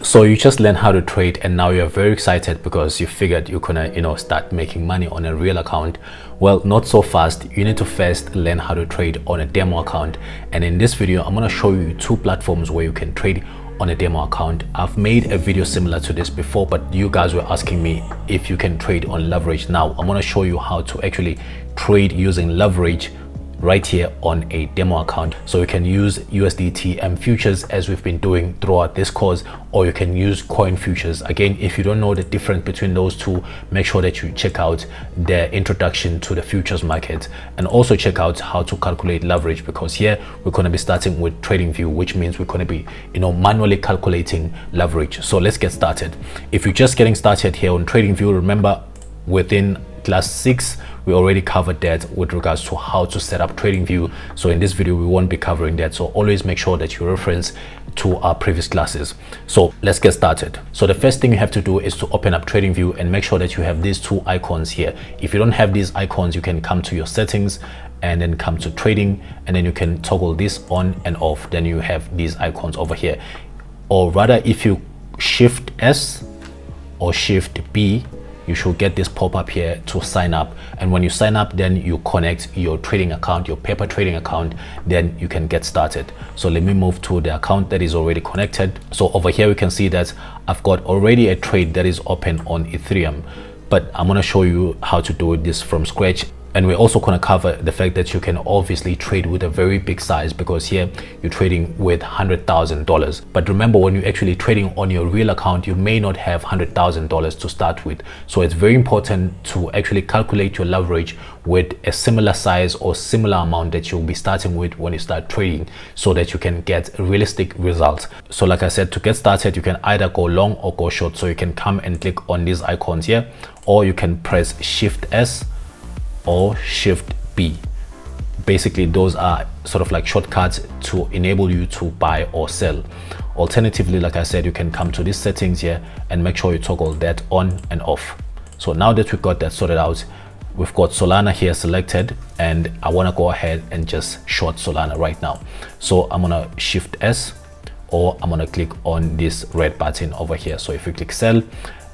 So you just learned how to trade, and now you're very excited because you figured you're gonna start making money on a real account. Well, not so fast. You need to first learn how to trade on a demo account, and in this video I'm going to show you two platforms where you can trade on a demo account. I've made a video similar to this before, but you guys were asking me if you can trade on leverage. Now I'm going to show you how to actually trade using leverage right here on a demo account. So you can use USDT and futures as we've been doing throughout this course, or you can use coin futures. Again, if you don't know the difference between those two, make sure that you check out the introduction to the futures market, and also check out how to calculate leverage, because here we're going to be starting with TradingView, which means we're going to be manually calculating leverage. So let's get started. If you're just getting started here on TradingView, remember within class 6 we already covered that with regards to how to set up TradingView. So in this video we won't be covering that, so always make sure that you reference to our previous classes. So let's get started. So the first thing you have to do is to open up TradingView and make sure that you have these two icons here. If you don't have these icons, you can come to your settings and then come to trading, and then you can toggle this on and off. Then you have these icons over here, or rather if you shift S or shift B, you should get this pop-up here to sign up. And when you sign up, then you connect your trading account, your paper trading account, then you can get started. So let me move to the account that is already connected. So over here we can see that I've got already a trade that is open on Ethereum, but I'm going to show you how to do this from scratch. And we're also going to cover the fact that you can obviously trade with a very big size, because here you're trading with $100,000. But remember, when you're actually trading on your real account, you may not have $100,000 to start with. So it's very important to actually calculate your leverage with a similar size or similar amount that you'll be starting with when you start trading, so that you can get realistic results. So like I said, to get started, you can either go long or go short. So you can come and click on these icons here, or you can press Shift S or Shift B. Basically those are sort of like shortcuts to enable you to buy or sell. Alternatively, like I said, you can come to these settings here and make sure you toggle that on and off. So now that we've got that sorted out, we've got Solana here selected, and I want to go ahead and just short Solana right now. So I'm gonna Shift S, or I'm gonna click on this red button over here. So if we click sell,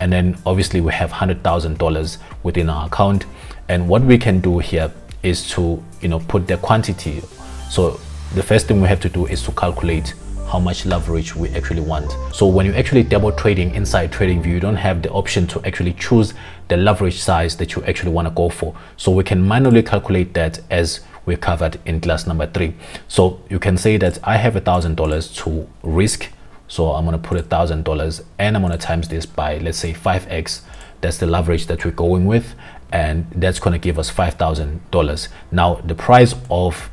and then obviously we have $100,000 within our account, and what we can do here is to put the quantity. So the first thing we have to do is to calculate how much leverage we actually want. So when you're actually demo trading inside TradingView, you don't have the option to actually choose the leverage size that you actually want to go for. So we can manually calculate that as we covered in class number 3. So you can say that I have $1,000 to risk. So I'm going to put $1,000, and I'm going to times this by, let's say, 5x. That's the leverage that we're going with, and that's going to give us $5,000. Now the price of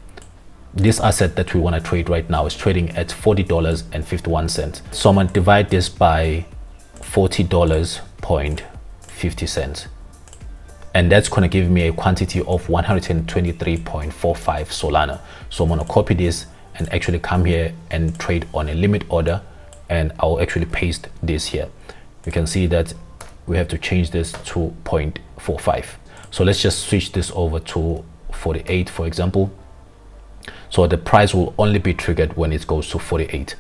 this asset that we want to trade right now is trading at $40.51. So I'm going to divide this by $40.50, and that's going to give me a quantity of 123.45 Solana. So I'm going to copy this and actually come here and trade on a limit order, and I'll actually paste this here. You can see that we have to change this to 0.45. So let's just switch this over to 48, for example. So the price will only be triggered when it goes to 48.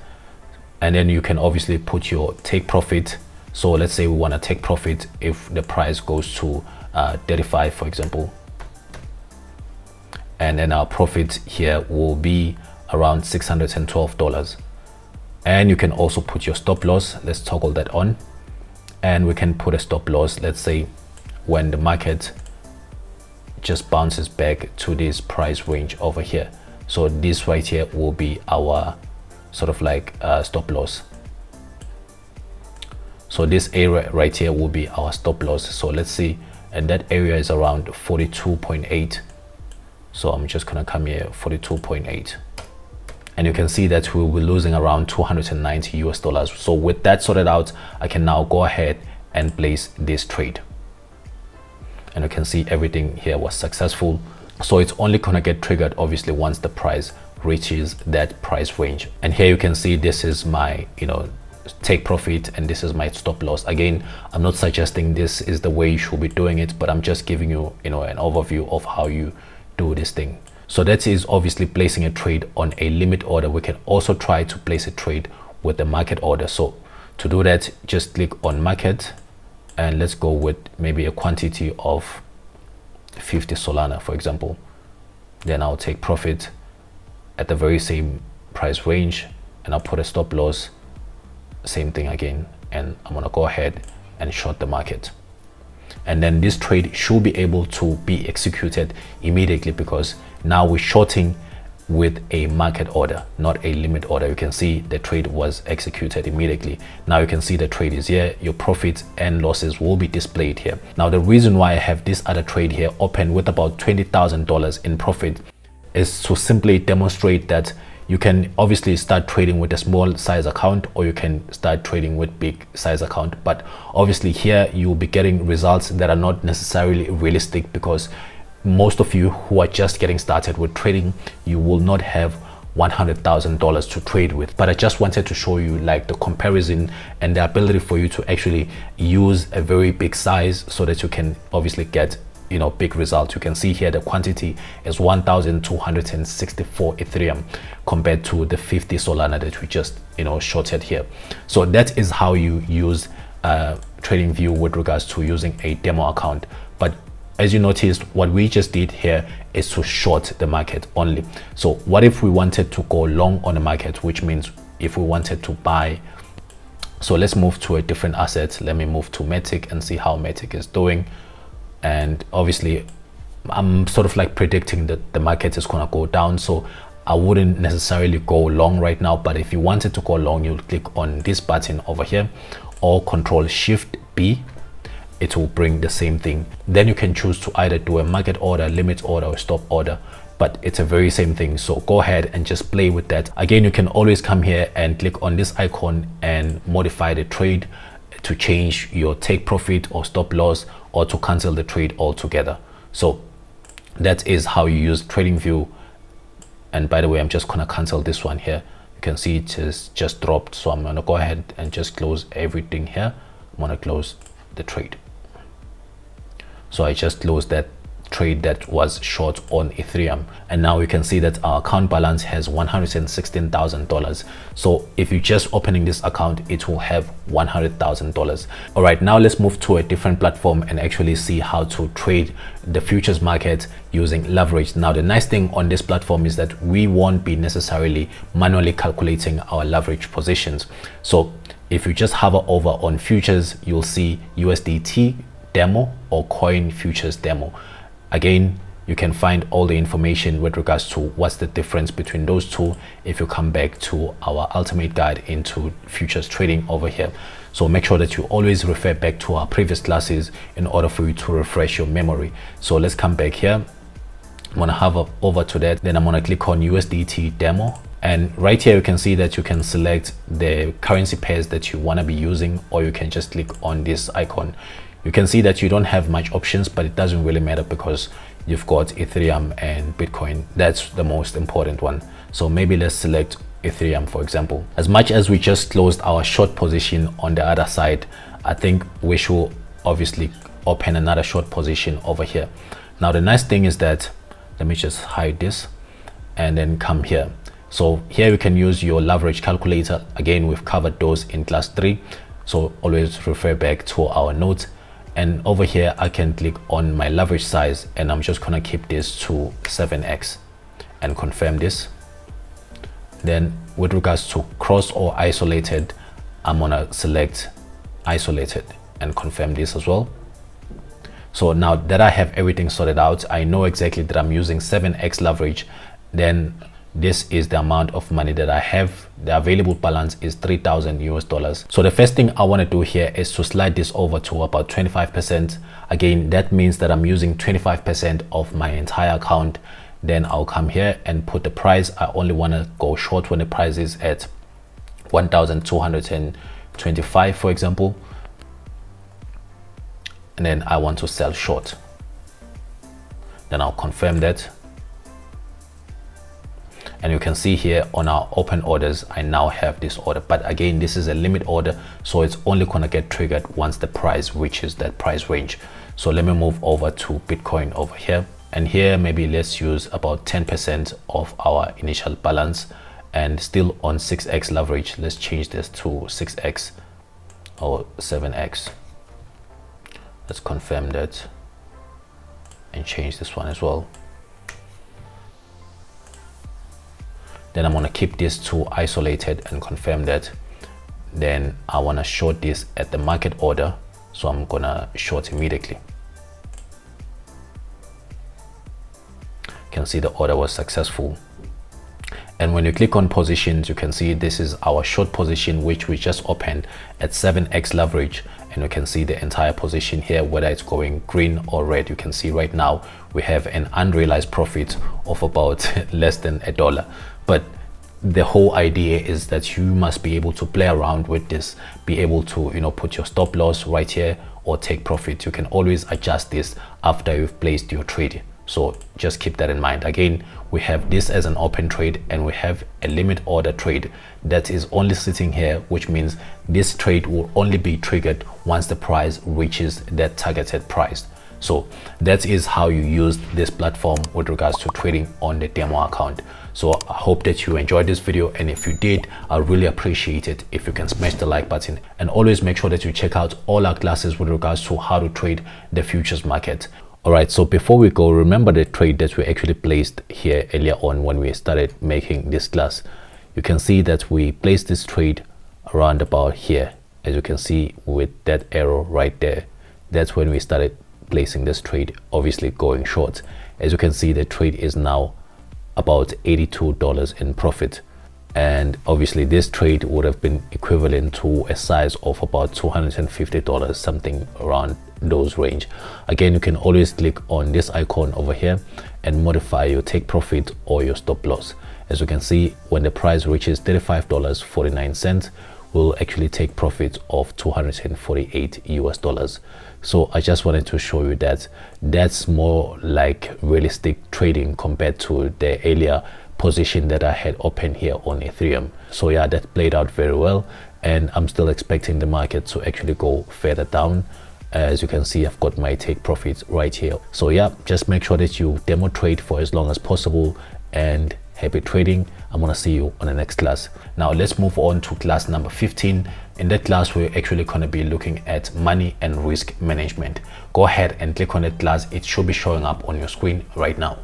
And then you can obviously put your take profit. So let's say we want to take profit if the price goes to 35, for example. And then our profit here will be around $612. And you can also put your stop loss. Let's toggle that on, and we can put a stop loss, let's say when the market just bounces back to this price range over here. So this right here will be our sort of like stop loss. So this area right here will be our stop loss. So let's see, and that area is around 42.8. So I'm just gonna come here, 42.8. And you can see that we will be losing around $290. So with that sorted out, I can now go ahead and place this trade. And you can see everything here was successful. So it's only gonna get triggered obviously once the price reaches that price range. And here you can see this is my take profit, and this is my stop loss. Again, I'm not suggesting this is the way you should be doing it, but I'm just giving you an overview of how you do this thing. So that is obviously placing a trade on a limit order. We can also try to place a trade with the market order. So To do that, just click on market and let's go with maybe a quantity of 50 Solana, for example. Then I'll take profit at the very same price range and I'll put a stop loss, same thing again, and I'm gonna go ahead and short the market. And then this trade should be able to be executed immediately, because now we're shorting with a market order, not a limit order. You can see the trade was executed immediately. Now you can see the trade is here. Your profits and losses will be displayed here. Now the reason why I have this other trade here open with about $20,000 in profit is to simply demonstrate that you can obviously start trading with a small size account, or you can start trading with big size account. But obviously here you'll be getting results that are not necessarily realistic, because most of you who are just getting started with trading, you will not have $100,000 to trade with. But I just wanted to show you like the comparison and the ability for you to actually use a very big size so that you can obviously get, you know, big results. You can see here the quantity is 1,264 Ethereum compared to the 50 Solana that we just, you know, shorted here. So that is how you use TradingView with regards to using a demo account. But as you noticed, what we just did here is to short the market only. So what if we wanted to go long on the market, which means if we wanted to buy? So let's move to a different asset. Let me move to Matic and see how Matic is doing. And obviously I'm sort of like predicting that the market is going to go down, so I wouldn't necessarily go long right now. But if you wanted to go long, you'll click on this button over here, or Control-Shift-B. It will bring the same thing. Then you can choose to either do a market order, limit order, or stop order, but it's a very same thing. So go ahead and just play with that. Again, you can always come here and click on this icon and modify the trade to change your take profit or stop loss, or to cancel the trade altogether. So that is how you use TradingView. And by the way, I'm just gonna cancel this one here. You can see it is just dropped, so I'm gonna go ahead and just close everything here. I'm gonna close the trade. So I just closed that trade that was short on Ethereum, and now you can see that our account balance has $116,000. So if you're just opening this account, it will have $100,000. All right, now let's move to a different platform and actually see how to trade the futures market using leverage. Now the nice thing on this platform is that we won't be necessarily manually calculating our leverage positions. So if you just hover over on futures, you'll see USDT demo or coin futures demo. Again, you can find all the information with regards to what's the difference between those two if you come back to our ultimate guide into futures trading over here. So make sure that you always refer back to our previous classes in order for you to refresh your memory. So let's come back here. I'm gonna hover over to that, then I'm gonna click on USDT demo, and right here you can see that you can select the currency pairs that you want to be using, or you can just click on this icon. You can see that you don't have much options, but it doesn't really matter because you've got Ethereum and Bitcoin. That's the most important one. So maybe let's select Ethereum, for example. As much as we just closed our short position on the other side, I think we should obviously open another short position over here. Now the nice thing is that, let me just hide this and then come here. So here you can use your leverage calculator. Again, we've covered those in class 3, so always refer back to our notes. And over here I can click on my leverage size, and I'm just gonna keep this to 7x and confirm this. Then with regards to cross or isolated, I'm gonna select isolated and confirm this as well. So now that I have everything sorted out, I know exactly that I'm using 7x leverage. Then this is the amount of money that I have. The available balance is $3,000 US. So the first thing I want to do here is to slide this over to about 25%. Again, that means that I'm using 25% of my entire account. Then I'll come here and put the price. I only want to go short when the price is at 1,225, for example. And then I want to sell short. Then I'll confirm that. And you can see here on our open orders, I now have this order. But again, this is a limit order, so it's only gonna get triggered once the price reaches that price range. So let me move over to Bitcoin over here. And here, maybe let's use about 10% of our initial balance, and still on 6x leverage. Let's change this to 6x or 7x. Let's confirm that and change this one as well. Then I'm going to keep these two isolated and confirm that. Then I want to short this at the market order, so I'm going to short immediately. You can see the order was successful. And when you click on positions, you can see this is our short position, which we just opened at 7x leverage. And you can see the entire position here, whether it's going green or red. You can see right now we have an unrealized profit of about less than $1. But the whole idea is that you must be able to play around with this, be able to, you know, put your stop loss right here or take profit. You can always adjust this after you've placed your trade. So just keep that in mind. Again, we have this as an open trade, and we have a limit order trade that is only sitting here, which means this trade will only be triggered once the price reaches that targeted price. So that is how you use this platform with regards to trading on the demo account. So I hope that you enjoyed this video, and if you did, I really appreciate it if you can smash the like button, and always make sure that you check out all our classes with regards to how to trade the futures market. All right, so before we go, remember the trade that we actually placed here earlier on when we started making this class. You can see that we placed this trade around about here, as you can see with that arrow right there. That's when we started placing this trade, obviously going short. As you can see, the trade is now about $82 in profit, and obviously this trade would have been equivalent to a size of about $250, something around those range. Again, you can always click on this icon over here and modify your take profit or your stop loss. As you can see, when the price reaches $35.49, we'll actually take profit of $248 US. So I just wanted to show you that that's more like realistic trading compared to the earlier position that I had open here on Ethereum. So yeah, that played out very well, and I'm still expecting the market to actually go further down. As you can see, I've got my take profits right here. So yeah, just make sure that you demo trade for as long as possible, and happy trading. I'm gonna see you on the next class. Now let's move on to class number 15. In that class, we're actually going to be looking at money and risk management. Go ahead and click on that class. It should be showing up on your screen right now.